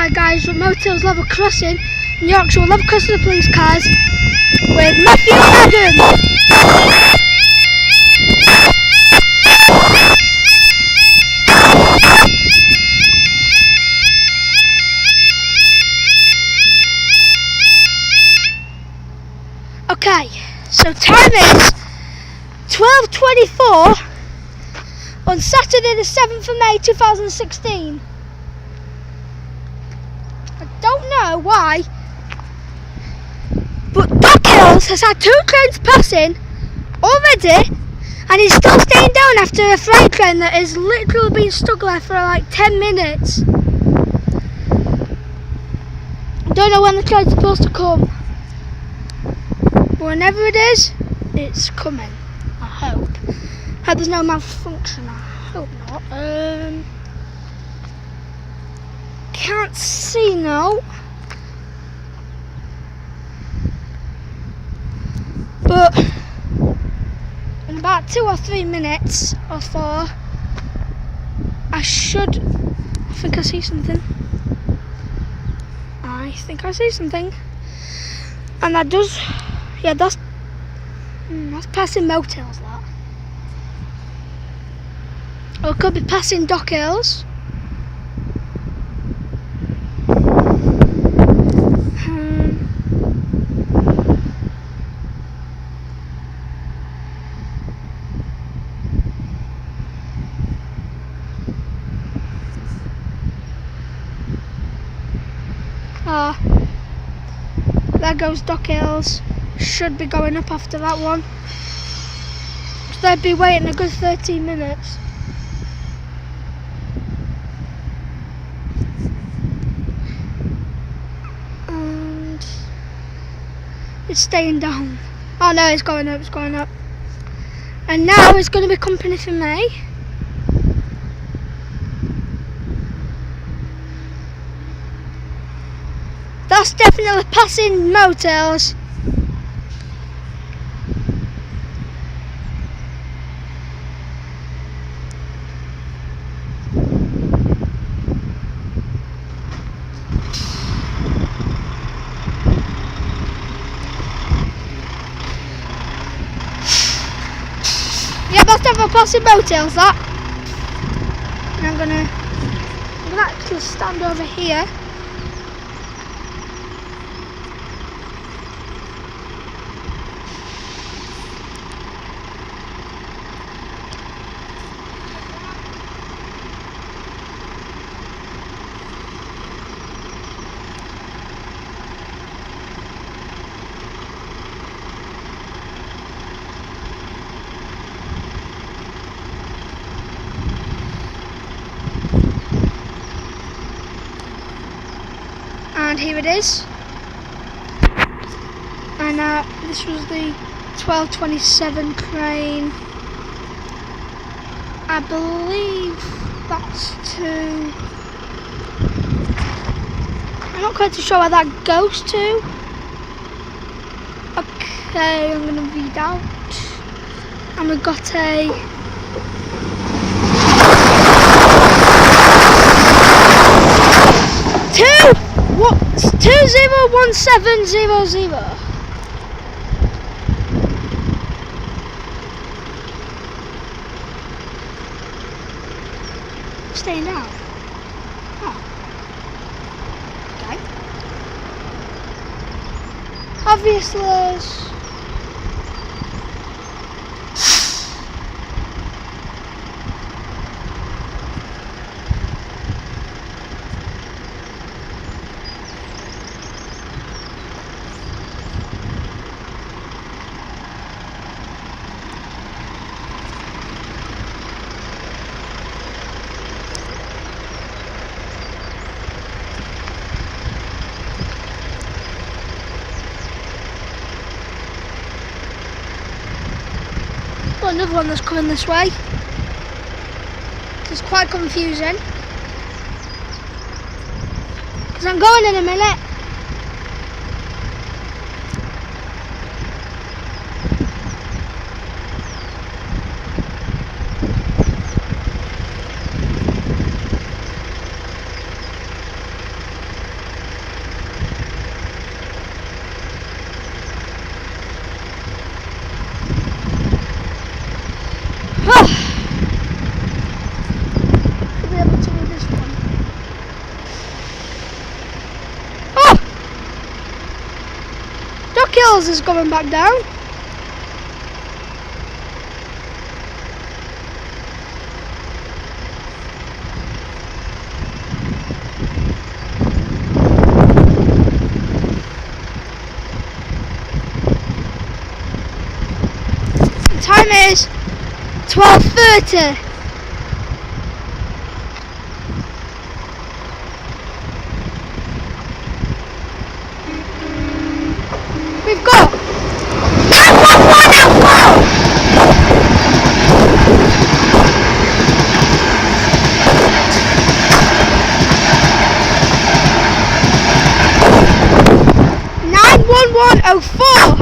Hi guys, we're Moat's Level Crossing, in your actual level crossing the police cars with Matthew and Adam. Okay, so time is 12:24 on Saturday the 7th of May 2016. I don't know why, but Doc Hills has had 2 trains passing already and he's still staying down after a freight train that has literally been stuck there for like 10 minutes. I don't know when the train's supposed to come. Whenever it is, it's coming. I hope. Hope there's no malfunction. I hope not. Can't see now. But in about 2 or 3 minutes or 4, I think I see something. I think I see something. And that does. Yeah, that's passing Moat Hills, that. Or it could be passing Dock Hills. There goes Dock Hills. Should be going up after that one. So they'd be waiting a good 13 minutes. And it's staying down. Oh no, it's going up, it's going up. And now it's going to be company for me. That's definitely passing Motels. Yeah, that's definitely passing Motels, that. And I'm gonna actually stand over here. And here it is. And this was the 12:27 train. I believe that's to. I'm not quite too sure where that goes to. Okay, I'm gonna read out. And we've got a. What's 201700? Staying down. Oh. Okay. Obviously. Got another one that's coming this way. It's quite confusing. Because I'm going in a minute. kills is going back down. The time is 12:30. We've got 911 outfall! 91104!